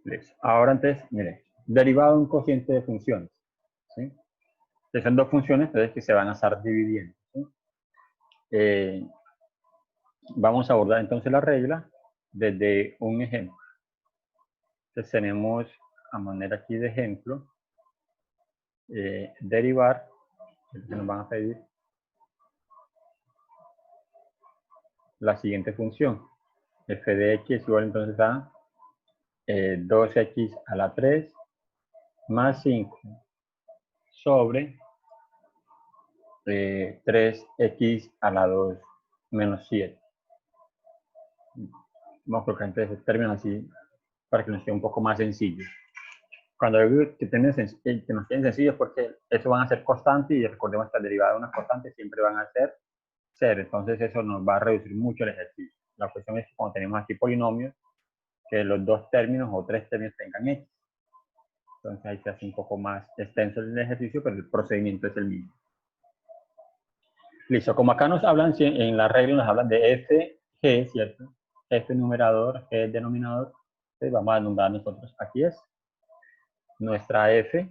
Listo. Ahora entonces, mire, derivado de un cociente de funciones. ¿Sí? Entonces, son dos funciones entonces, que se van a estar dividiendo. ¿Sí? Vamos a abordar entonces la regla desde un ejemplo. Entonces tenemos a manera aquí de ejemplo, derivar, que nos van a pedir la siguiente función. F de x es igual entonces a 2x a la 3 más 5 sobre 3x a la 2 menos 7. Vamos a colocar entonces el término así para que nos quede un poco más sencillo. Cuando digo que nos queden sencillos, porque eso van a ser constantes y recordemos que las derivadas de unas constantes siempre van a ser 0. Entonces eso nos va a reducir mucho el ejercicio. La cuestión es que cuando tenemos aquí polinomios, que los dos términos o tres términos tengan x. Entonces ahí se hace un poco más extenso el ejercicio, pero el procedimiento es el mismo. Listo, como acá nos hablan, en la regla nos hablan de f, g, ¿cierto? F numerador, g denominador. Entonces vamos a nombrar nosotros, aquí es nuestra f,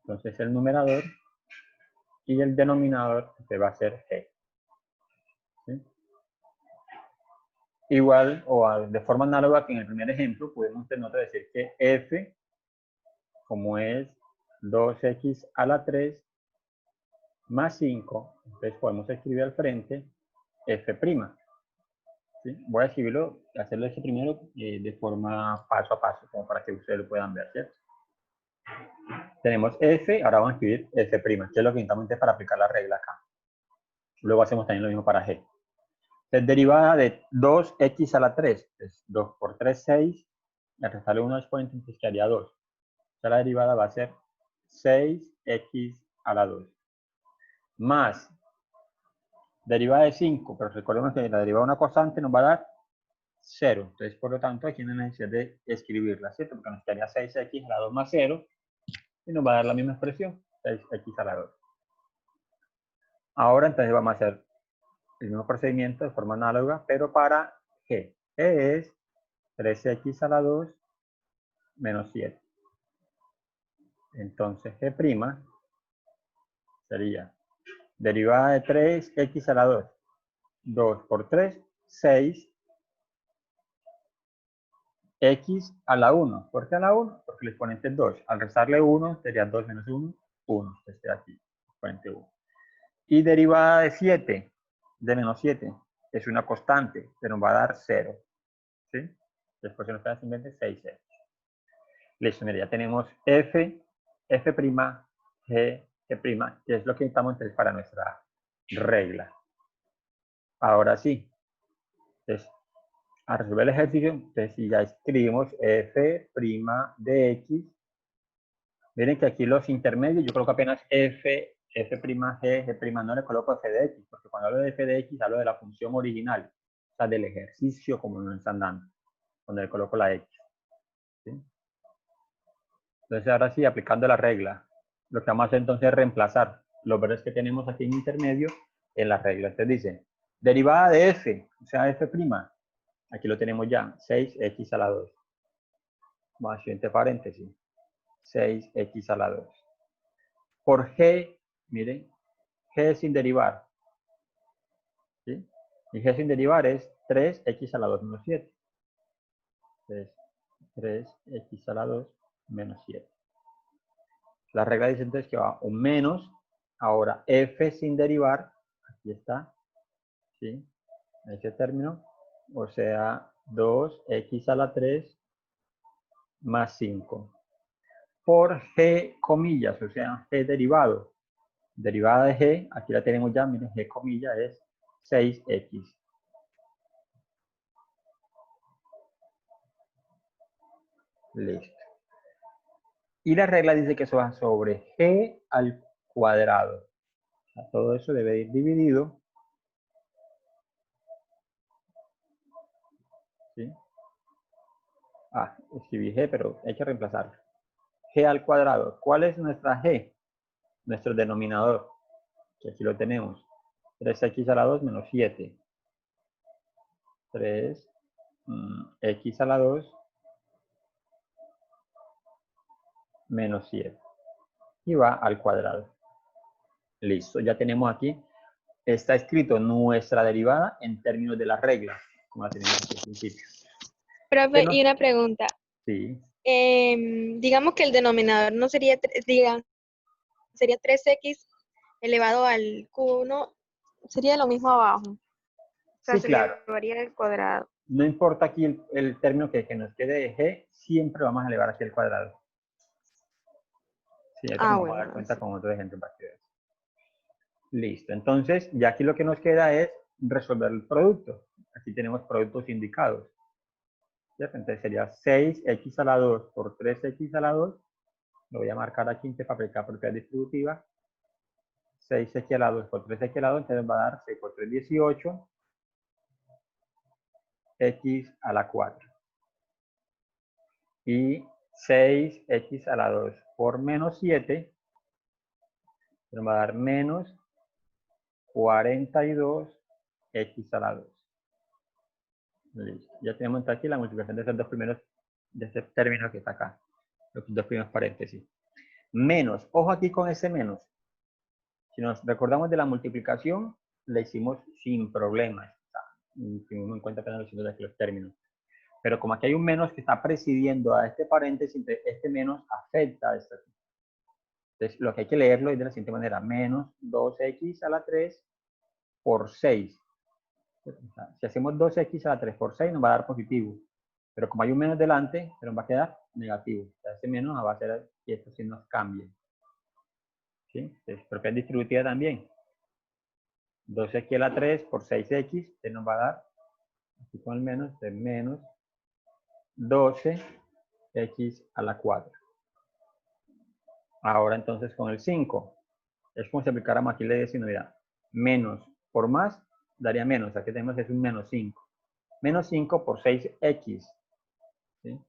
entonces el numerador, y el denominador que va a ser g. ¿Sí? Igual, de forma análoga que en el primer ejemplo, podemos decir que f, como es 2x a la 3 más 5, entonces podemos escribir al frente f'. ¿Sí? Voy a escribirlo, hacerlo este primero de forma paso a paso, como para que ustedes lo puedan ver, ¿cierto? Tenemos f, ahora vamos a escribir f', que es lo que necesitamos para aplicar la regla acá. Luego hacemos también lo mismo para g. Es derivada de 2x a la 3, es 2 por 3, 6, al restarle 1 exponente, entonces quedaría 2. O sea, la derivada va a ser 6x a la 2. Más derivada de 5, pero recordemos que la derivada de una constante nos va a dar 0. Entonces, por lo tanto, aquí no hay necesidad de escribirla, ¿cierto? Porque nos quedaría 6x a la 2 más 0 y nos va a dar la misma expresión, 6x a la 2. Ahora, entonces, vamos a hacer el mismo procedimiento de forma análoga, pero para g. G es 3x a la 2 menos 7. Entonces, g' sería derivada de 3x a la 2. 2 por 3, 6. X a la 1. ¿Por qué a la 1? Porque el exponente es 2. Al restarle 1, sería 2 menos 1, 1. Este de aquí, exponente 1. Y derivada de 7, de menos 7, es una constante, que nos va a dar 0. ¿Sí? Después se nos queda simplemente 6x. Listo, mira, ya tenemos f, f', g, g', que es lo que necesitamos entonces para nuestra regla. Ahora sí, entonces, a resolver el ejercicio, entonces si ya escribimos f' de x, miren que aquí los intermedios, yo coloco apenas f', f', g', no le coloco f de x, porque cuando hablo de f de x hablo de la función original, o sea, del ejercicio como nos están dando, donde le coloco la x. ¿Sí? Entonces ahora sí, aplicando la regla, lo que vamos a hacer entonces es reemplazar los valores que tenemos aquí en intermedio en la regla. Entonces dice, derivada de f, o sea, f', aquí lo tenemos ya, 6x a la 2. Vamos a siguiente paréntesis, 6x a la 2. Por g, miren, g sin derivar. ¿Sí? Y g sin derivar es 3x a la 2 menos 7. Entonces, 3x a la 2 menos 7. La regla dice entonces que va un menos, ahora f sin derivar, aquí está, ¿sí? Ese término, o sea, 2x a la 3 más 5. Por g comillas, o sea, g derivado. Derivada de g, aquí la tenemos ya, miren, g comilla es 6x. Listo. Y la regla dice que eso va sobre g al cuadrado. O sea, todo eso debe ir dividido. ¿Sí? Escribí g, pero hay que reemplazarlo. G al cuadrado. ¿Cuál es nuestra g? Nuestro denominador. Que aquí lo tenemos. 3x a la 2 menos 7. 3x a la 2 menos 7. Y va al cuadrado. Listo, ya tenemos aquí. Está escrito nuestra derivada en términos de la regla, como la tenemos aquí al principio. ¿Qué Profe, no? y una pregunta. Sí, Digamos que el denominador no sería, sería 3x elevado al cubo, ¿no? Sería lo mismo abajo. O sea, sí, se claro. elevaría al cuadrado. No importa aquí el término que nos quede de g, siempre vamos a elevar aquí al cuadrado. Sí, ahorita Ah, nos vamos a bueno, dar cuenta así. con otro ejemplo para que veas. Listo, entonces ya aquí lo que nos queda es resolver el producto. Aquí tenemos productos indicados. ¿Cierto? Entonces sería 6x a la 2 por 3x a la 2. Lo voy a marcar aquí para aplicar propiedad distributiva. 6x a la 2 por 3x a la 2, entonces va a dar 6 por 3, 18, x a la 4. Y 6x a la 2 por menos 7, nos va a dar menos 42x a la 2. Listo. Ya tenemos aquí la multiplicación de esos dos primeros, de ese término que está acá. Los dos primeros paréntesis. Menos, ojo aquí con ese menos. Si nos recordamos de la multiplicación, la hicimos sin problemas. Tuvimos en cuenta que no hicimos aquí los términos. Pero como aquí hay un menos que está presidiendo a este paréntesis, este menos afecta a esta. Entonces, lo que hay que leerlo es de la siguiente manera. Menos 2x a la 3 por 6. Si hacemos 2x a la 3 por 6, nos va a dar positivo. Pero como hay un menos delante, se nos va a quedar negativo. O sea, ese menos va a hacer que esto sí nos cambie. ¿Sí? Entonces, propiedad distributiva también. 2x a la 3 por 6x, se nos va a dar, aquí con el menos, de menos 12x a la 4. Ahora entonces con el 5, es como si aplicáramos aquí la decimalidad. Menos por más daría menos, aquí tenemos es un menos 5. Menos 5 por 6x. ¿Sí?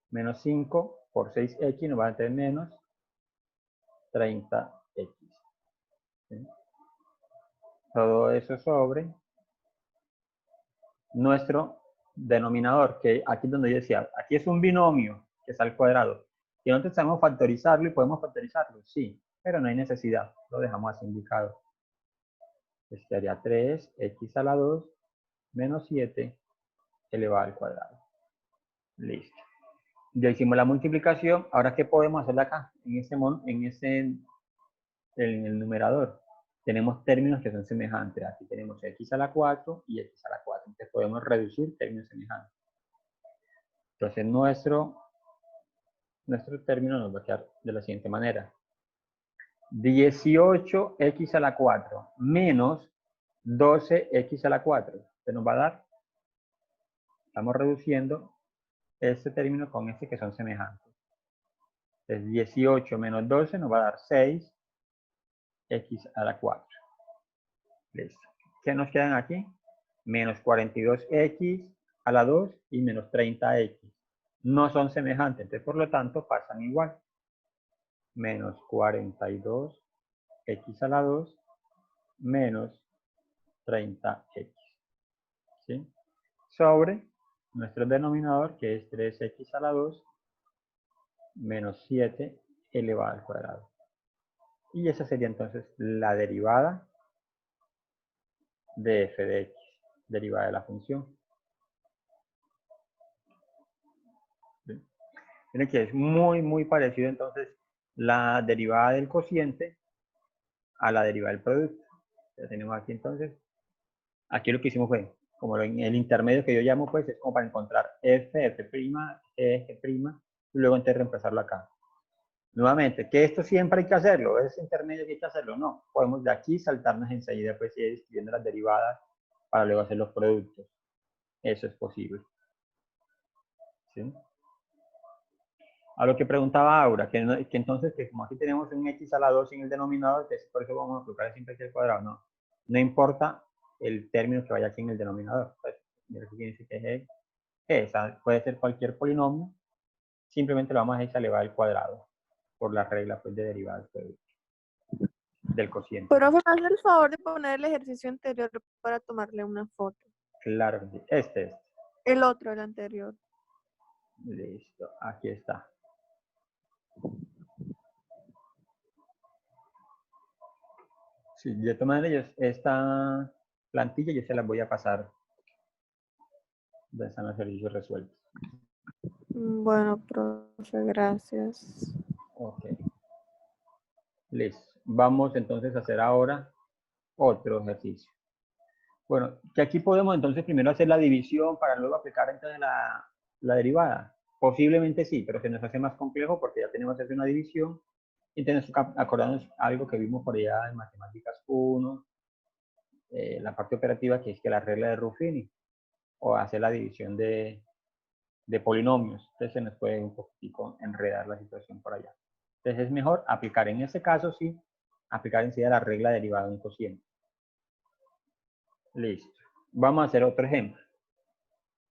Menos 5 por 6x nos va a tener menos 30x. ¿Sí? Todo eso sobre nuestro denominador, que aquí es donde yo decía, aquí es un binomio que está al cuadrado. Y nosotros sabemos factorizarlo y podemos factorizarlo, sí, pero no hay necesidad, lo dejamos así indicado. Pues sería 3x a la 2 menos 7 elevado al cuadrado. Listo. Ya hicimos la multiplicación, ahora ¿qué podemos hacer acá? En el numerador. Tenemos términos que son semejantes. Aquí tenemos x a la 4 y x a la 4. Entonces podemos reducir términos semejantes. Entonces nuestro término nos va a quedar de la siguiente manera. 18x a la 4 menos 12x a la 4. Se nos va a dar, estamos reduciendo este término con este que son semejantes. Entonces 18 menos 12 nos va a dar 6x a la 4. Listo. ¿Qué nos quedan aquí? Menos 42x a la 2 y menos 30x. No son semejantes, entonces por lo tanto pasan igual. Menos 42x a la 2 menos 30x. ¿Sí? Sobre nuestro denominador, que es 3x a la 2 menos 7 elevado al cuadrado. Y esa sería entonces la derivada de f de x, derivada de la función. ¿Sí? Miren que es muy parecido entonces la derivada del cociente a la derivada del producto. Ya tenemos aquí entonces, aquí lo que hicimos fue, como en el intermedio que yo llamo, pues es como para encontrar f, f', e, g', y luego entonces reemplazarlo acá. Nuevamente, que esto siempre hay que hacerlo, es intermedio que hay que hacerlo, no. Podemos de aquí saltarnos enseguida, pues ir escribiendo las derivadas para luego hacer los productos. Eso es posible. ¿Sí? A lo que preguntaba Aura, que entonces, que como aquí tenemos un x a la 2 en el denominador, que es por eso vamos a colocar siempre x al cuadrado, no. No importa el término que vaya aquí en el denominador. Pues, mira que quiere decir que es puede ser cualquier polinomio, simplemente lo vamos a elevar al cuadrado, por la regla pues, de derivadas del cociente. Profe, ¿me hace el favor de poner el ejercicio anterior para tomarle una foto? Claro que sí. Este es. El otro, el anterior. Listo. Aquí está. Sí, de todas maneras, esta plantilla yo se las voy a pasar. Ya están los servicios resueltos. Bueno, profe, gracias. Ok. Listo. Vamos entonces a hacer ahora otro ejercicio. Bueno, que aquí podemos entonces primero hacer la división para luego aplicar entonces la derivada. Posiblemente sí, pero se nos hace más complejo porque ya tenemos que hacer una división. Y tenemos que acordarnos algo que vimos por allá en Matemáticas 1, la parte operativa, que es que la regla de Ruffini, o hacer la división de polinomios. Entonces se nos puede un poquitico enredar la situación por allá. Entonces es mejor aplicar en este caso, sí, aplicar enseguida la regla derivada de un cociente. Listo. Vamos a hacer otro ejemplo.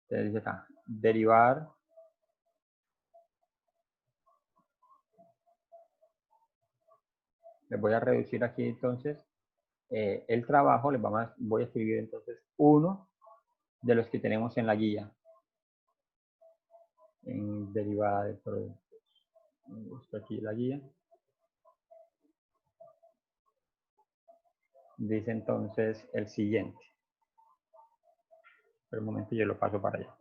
Entonces dice acá, derivar les voy a reducir aquí entonces el trabajo, voy a escribir entonces uno de los que tenemos en la guía, en derivada de productos. Busco aquí la guía. Dice entonces el siguiente. Por un momento yo lo paso para allá.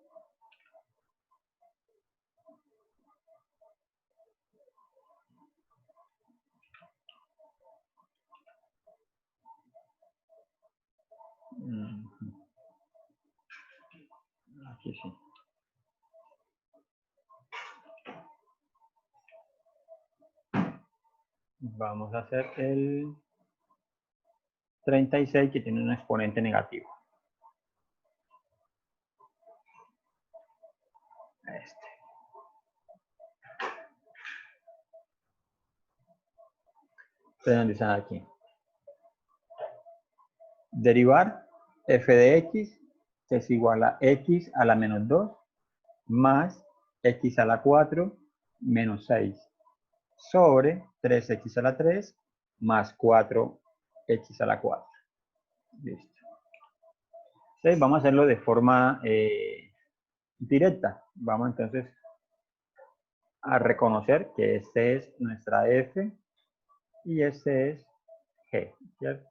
Aquí sí. Vamos a hacer el 36 que tiene un exponente negativo. Este. Entonces dice aquí. Derivar f de x es igual a x a la menos 2 más x a la 4 menos 6 sobre 3x a la 3 más 4x a la 4. Listo. Entonces vamos a hacerlo de forma directa. Vamos entonces a reconocer que este es nuestra f y este es g, ¿cierto?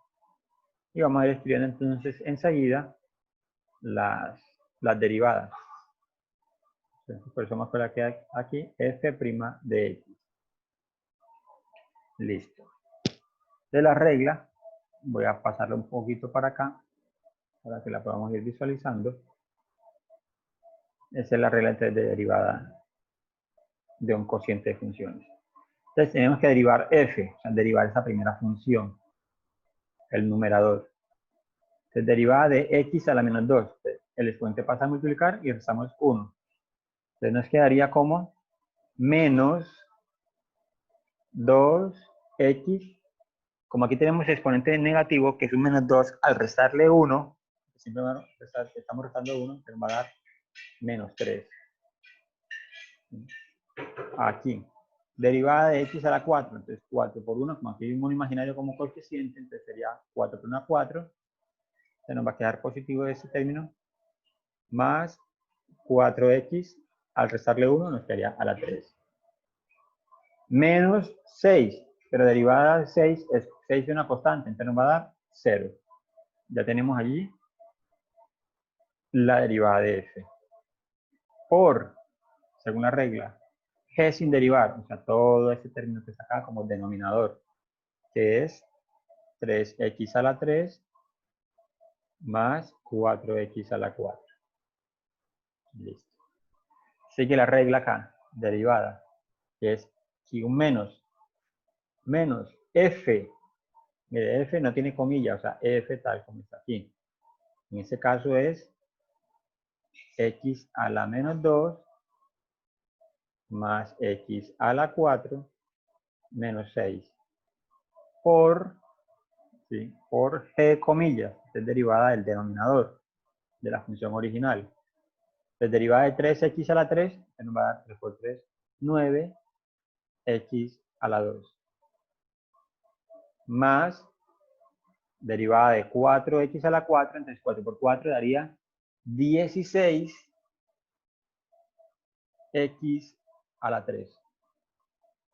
Y vamos a ir escribiendo entonces enseguida las derivadas. Entonces, por eso vamos a colocar aquí f' de x. Listo. De la regla, voy a pasarla un poquito para acá, para que la podamos ir visualizando. Esa es la regla de derivada de un cociente de funciones. Entonces tenemos que derivar f, o sea, derivar esa primera función, el numerador. Entonces derivada de x a la menos 2. Entonces, el exponente pasa a multiplicar y restamos 1. Entonces nos quedaría como menos 2x. Como aquí tenemos exponente negativo, que es un menos 2, al restarle 1, simplemente estamos restando 1, nos va a dar menos 3. Aquí, derivada de x a la 4, entonces 4 por 1, como aquí hay un imaginario como coeficiente, entonces sería 4 por 1, 4. Se nos va a quedar positivo este término, más 4x, al restarle 1, nos quedaría a la 3. Menos 6, pero derivada de 6 es 6 de una constante, entonces nos va a dar 0. Ya tenemos allí la derivada de f. Por, según la regla, g sin derivar, o sea, todo este término que está acá como denominador, que es 3x a la 3 más 4x a la 4. Listo. Sigue la regla acá, derivada, que es si un menos f, mire, f no tiene comillas, o sea, f tal como está aquí. En este caso es x a la menos 2 más x a la 4 menos 6 por, ¿sí?, por g comillas, que es derivada del denominador de la función original. Entonces, derivada de 3x a la 3, que nos va a dar 3 por 3, 9x a la 2. Más derivada de 4x a la 4, entonces 4 por 4 daría 16x a la 3.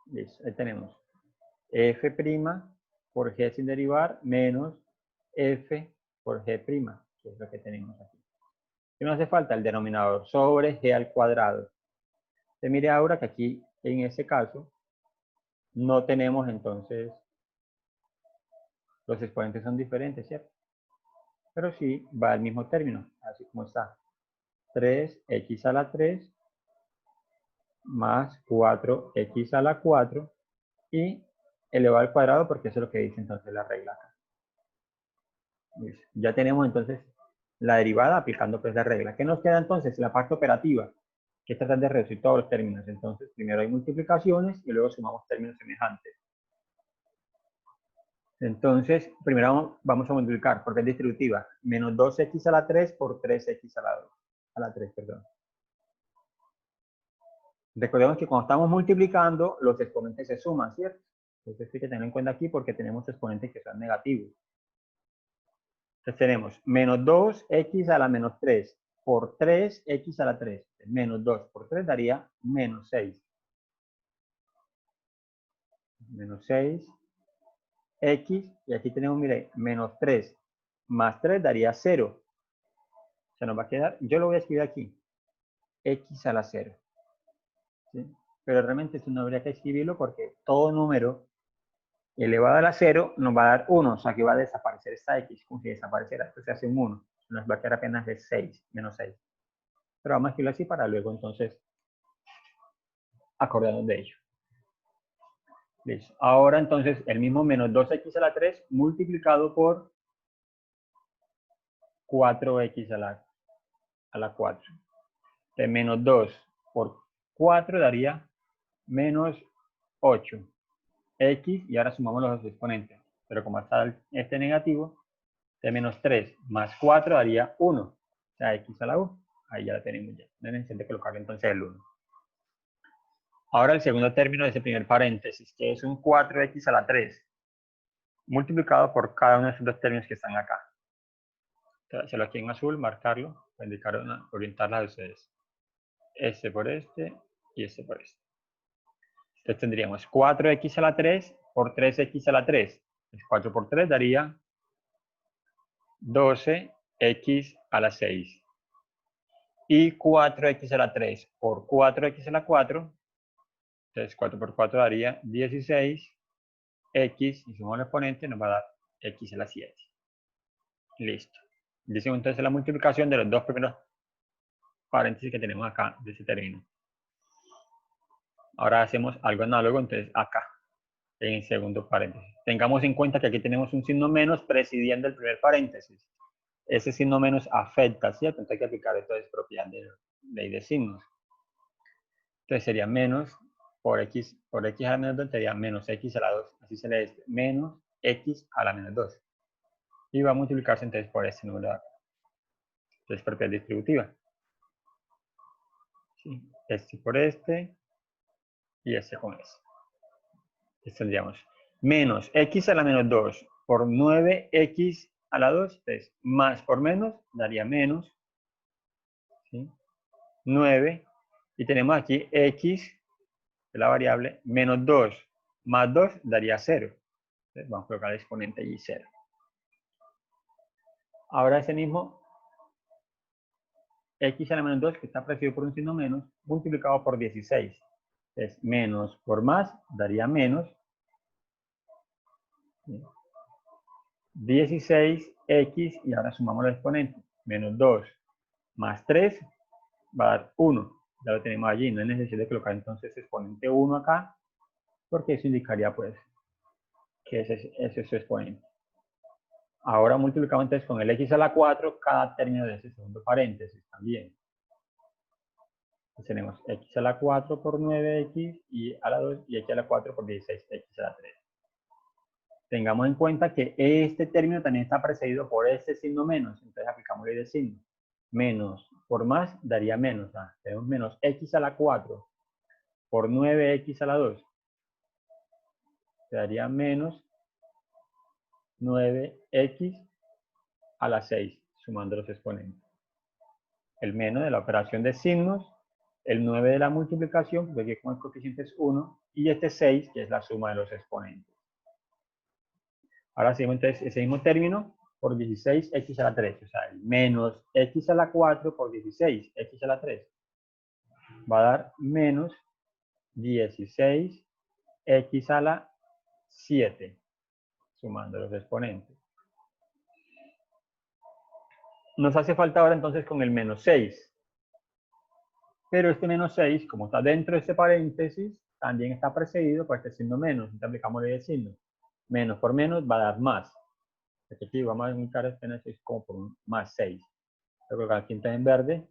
Listo, ahí tenemos f' por g sin derivar menos f por g', que es lo que tenemos aquí. ¿Qué nos hace falta? El denominador sobre g al cuadrado. Se mire ahora que aquí, en este caso, no tenemos entonces, los exponentes son diferentes, ¿cierto? Pero sí va al mismo término, así como está. 3x a la 3 más 4x a la 4 y elevado al cuadrado, porque eso es lo que dice entonces la regla acá. Ya tenemos entonces la derivada aplicando pues la regla. ¿Qué nos queda entonces? La parte operativa, que es tratar de reducir todos los términos. Entonces, primero hay multiplicaciones y luego sumamos términos semejantes. Entonces, primero vamos a multiplicar, porque es distributiva. Menos 2x a la 3 por 3x a la 2. A la 3, perdón. Recordemos que cuando estamos multiplicando, los exponentes se suman, ¿cierto? Entonces hay que tener en cuenta aquí porque tenemos exponentes que son negativos. Entonces tenemos menos 2x a la menos 3 por 3x a la 3. Menos 2 por 3 daría menos 6. Menos 6x. Y aquí tenemos, mire, menos 3 más 3 daría 0. Se nos va a quedar, yo lo voy a escribir aquí, x a la 0. ¿Sí? Pero realmente eso no habría que escribirlo porque todo número elevado a la 0 nos va a dar 1, o sea que va a desaparecer esta x, como si desapareciera, esto se hace un 1, nos va a quedar apenas de 6, menos 6. Pero vamos a escribirlo así para luego entonces acordarnos de ello. Listo. Ahora entonces el mismo menos 2x a la 3 multiplicado por 4x a la 4. De menos 2 por 4 daría menos 8. X, y ahora sumamos los exponentes. Pero como está este negativo, de menos 3 más 4 daría 1. O sea, x a la 1. Ahí ya la tenemos ya. No es necesario colocarle entonces el 1. Ahora el segundo término de ese primer paréntesis, que es un 4x a la 3, multiplicado por cada uno de esos dos términos que están acá. Entonces, hacerlo aquí en azul, marcarlo, para indicar orientarlas a ustedes. Este por este y este por este. Entonces tendríamos 4x a la 3 por 3x a la 3. 4 por 3 daría 12x a la 6. Y 4x a la 3 por 4x a la 4. Entonces 4 por 4 daría 16x. Y sumamos el exponente, nos va a dar x a la 7. Listo. Dice entonces la multiplicación de los dos primeros paréntesis que tenemos acá de ese término. Ahora hacemos algo análogo, entonces acá, en el segundo paréntesis. Tengamos en cuenta que aquí tenemos un signo menos presidiendo el primer paréntesis. Ese signo menos afecta, ¿cierto? Entonces hay que aplicar entonces propiedad de ley de signos. Entonces sería menos por x a la menos 2 sería menos x a la 2. Así se lee menos x a la menos 2. Y va a multiplicarse entonces por este número de acá. Entonces propiedad distributiva. ¿Sí? Este por este y este con este. Entonces tendríamos menos x a la menos 2 por 9x a la 2. Entonces más por menos daría menos, ¿sí? 9. Y tenemos aquí x, de la variable, menos 2 más 2 daría 0. Entonces vamos a colocar el exponente y 0. Ahora ese mismo x a la menos 2, que está precedido por un signo menos, multiplicado por 16. Entonces menos por más daría menos. 16x, y ahora sumamos los exponentes. Menos 2 más 3 va a dar 1. Ya lo tenemos allí. No es necesario colocar entonces exponente 1 acá, porque eso indicaría pues que ese es su exponente. Ahora multiplicamos entonces con el x a la 4 cada término de ese segundo paréntesis también. Entonces tenemos x a la 4 por 9x y a la 2 y x a la 4 por 16x a la 3. Tengamos en cuenta que este término también está precedido por este signo menos, entonces aplicamos ley de signo. Menos por más daría menos. Tenemos menos x a la 4 por 9x a la 2. Se daría menos 9x a la 6, sumando los exponentes. El menos de la operación de signos el 9 de la multiplicación, porque aquí como el coeficiente es 1, y este 6, que es la suma de los exponentes. Ahora seguimos entonces ese mismo término por 16x a la 3, o sea, el menos x a la 4 por 16x a la 3 va a dar menos 16x a la 7, sumando los exponentes. Nos hace falta ahora entonces con el menos 6. Pero este menos 6, como está dentro de este paréntesis, también está precedido por este signo menos. Entonces aplicamos el signo. Menos por menos va a dar más. Porque aquí vamos a indicar este menos 6 como por un más 6. Voy a colocar aquí en verde.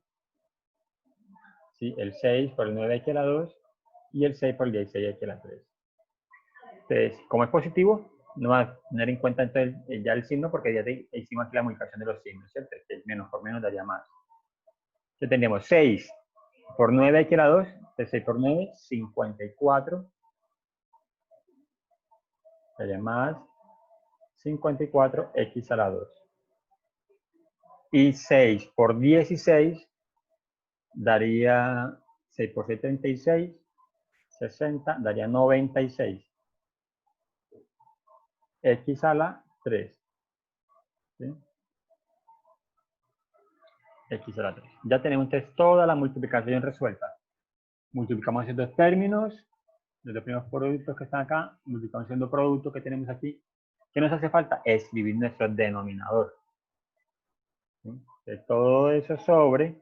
¿Sí? El 6 por el 9x a la 2 y el 6 por el 16x a la 3. Entonces, como es positivo, no va a tener en cuenta entonces ya el signo porque ya hicimos aquí la multiplicación de los signos, ¿cierto? El menos por menos daría más. Entonces tendríamos 6 por 9x a la 2, de 6 por 9, 54. Sería más 54x a la 2. Y 6 por 16 daría 6 por 6, 36, 60, daría 96. X a la 3. ¿Sí? X a la 3. Ya tenemos entonces toda la multiplicación resuelta. Multiplicamos estos dos términos, los dos primeros productos que están acá, multiplicamos el segundo producto que tenemos aquí. ¿Qué nos hace falta? Escribir nuestro denominador. ¿Sí? De todo eso sobre,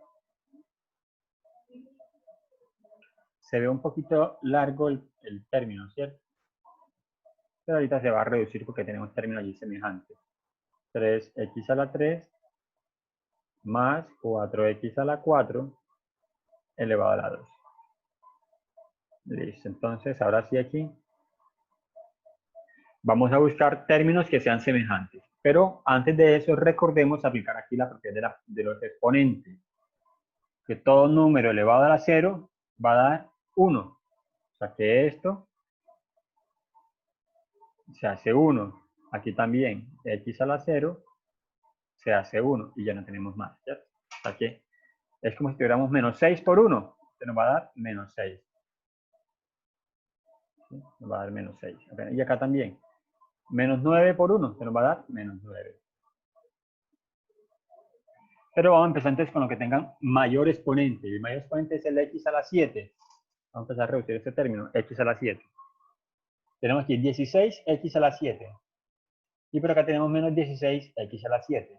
se ve un poquito largo el término, ¿cierto? Pero ahorita se va a reducir porque tenemos término allí semejante. 3x a la 3 más 4x a la 4 elevado a la 2. Listo, entonces ahora sí aquí vamos a buscar términos que sean semejantes. Pero antes de eso recordemos aplicar aquí la propiedad de los exponentes. Que todo número elevado a la 0 va a dar 1. O sea que esto se hace 1. Aquí también x a la 0 se hace 1 y ya no tenemos más, ¿cierto? O sea que es como si tuviéramos menos 6 por 1. Se nos va a dar menos 6. ¿Sí? Nos va a dar menos 6. Y acá también. Menos 9 por 1. Se nos va a dar menos 9. Pero vamos a empezar entonces con lo que tengan mayor exponente. El mayor exponente es el x a la 7. Vamos a empezar a reducir este término. X a la 7. Tenemos aquí 16x a la 7. Y por acá tenemos menos 16x a la 7.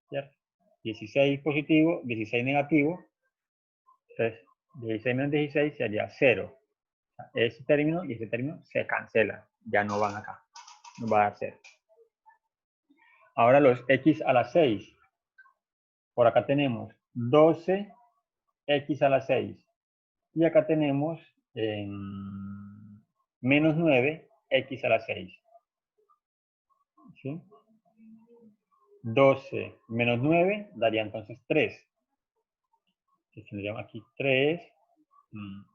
¿Cierto? 16 positivo, 16 negativo. Entonces, 16 menos 16 sería 0. Ese término y ese término se cancela. Ya no van acá. Nos va a dar 0. Ahora los x a la 6. Por acá tenemos 12x a la 6. Y acá tenemos menos 9x a la 6. ¿Sí? 12 menos 9 daría entonces 3. Entonces tendríamos aquí 3.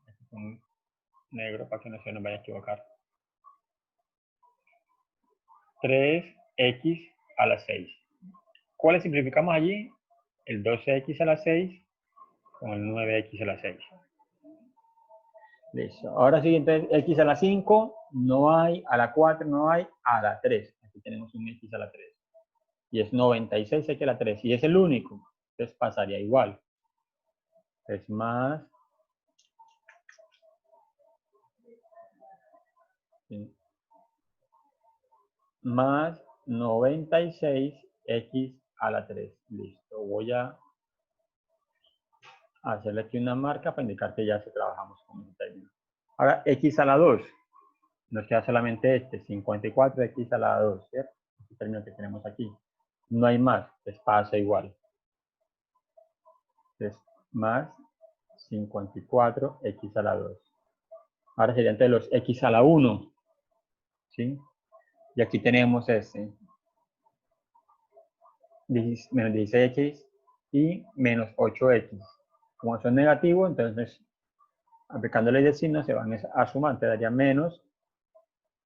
Aquí con negro para que no se nos vaya a equivocar. 3x a la 6. ¿Cuáles simplificamos allí? El 12x a la 6 con el 9x a la 6. Listo. Ahora sí, entonces x a la 5 no hay, a la 4 no hay, a la 3. Aquí tenemos un x a la 3. Y es 96x a la 3. Y es el único. Entonces pasaría igual. Es más. ¿Sí? Más 96x a la 3. Listo. Voy a hacerle aquí una marca para indicar que ya se trabajamos con el término. Ahora, x a la 2. Nos queda solamente este, 54x a la 2, ¿cierto? Este término que tenemos aquí. No hay más, pues pasa igual. Entonces, más 54x a la 2. Ahora sería entre los x a la 1, ¿sí? Y aquí tenemos este, menos 16x y menos 8x. Como son negativos, entonces, aplicando ley de signo, se van a sumar, te daría menos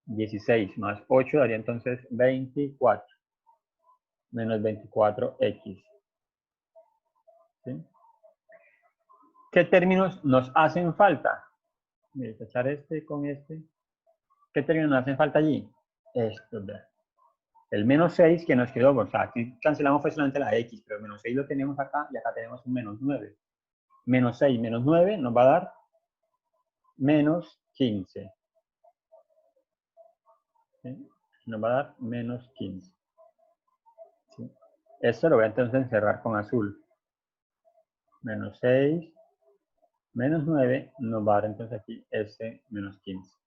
16 más 8 daría entonces 24. Menos 24x. ¿Sí? ¿Qué términos nos hacen falta? Voy a tachar este con este. ¿Qué términos nos hacen falta allí? Esto, ¿verdad? El menos 6 que nos quedó, o sea, aquí cancelamos fue solamente la x, pero el menos 6 lo tenemos acá y acá tenemos un menos 9. Menos 6 menos 9 nos va a dar menos 15. ¿Sí? Nos va a dar menos 15. ¿Sí? Esto lo voy a entonces encerrar con azul. Menos 6 menos 9 nos va a dar entonces aquí este menos 15.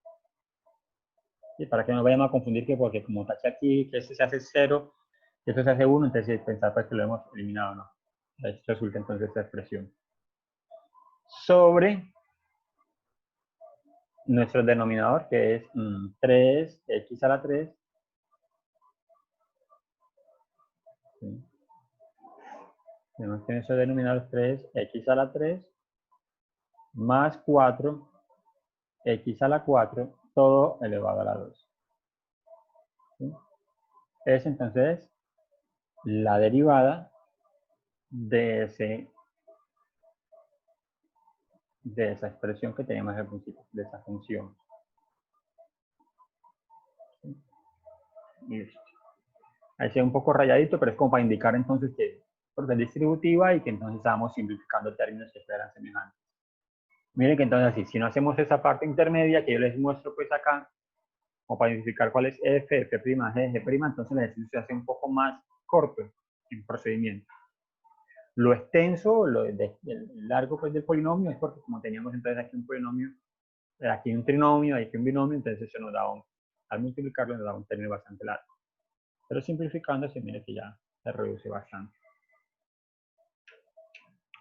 ¿Sí? Para que no vayamos a confundir que porque como taché aquí, que este se hace 0, que esto se hace 1, entonces pensar pues que lo hemos eliminado, ¿no? Esto resulta entonces esta expresión. Sobre nuestro denominador, que es 3x a la 3. ¿Sí? Tenemos que nuestro denominador 3x a la 3 más 4x a la 4, todo elevado a la 2. ¿Sí? Es entonces la derivada de, esa expresión que teníamos al principio, de esa función. ¿Sí? Listo. Ahí se ve un poco rayadito, pero es como para indicar entonces que porque es distributiva y que entonces estamos simplificando términos que eran semejantes. Miren que entonces así, si no hacemos esa parte intermedia que yo les muestro pues acá, como para identificar cuál es f, f', g, g', entonces el ejercicio se hace un poco más corto en procedimiento. Lo extenso, el largo pues del polinomio es porque como teníamos entonces aquí un polinomio, aquí un trinomio, aquí un binomio, entonces eso nos da al multiplicarlo nos da un término bastante largo. Pero simplificando se mire que ya se reduce bastante.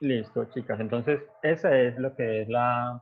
Listo, chicas. Entonces, esa es lo que es la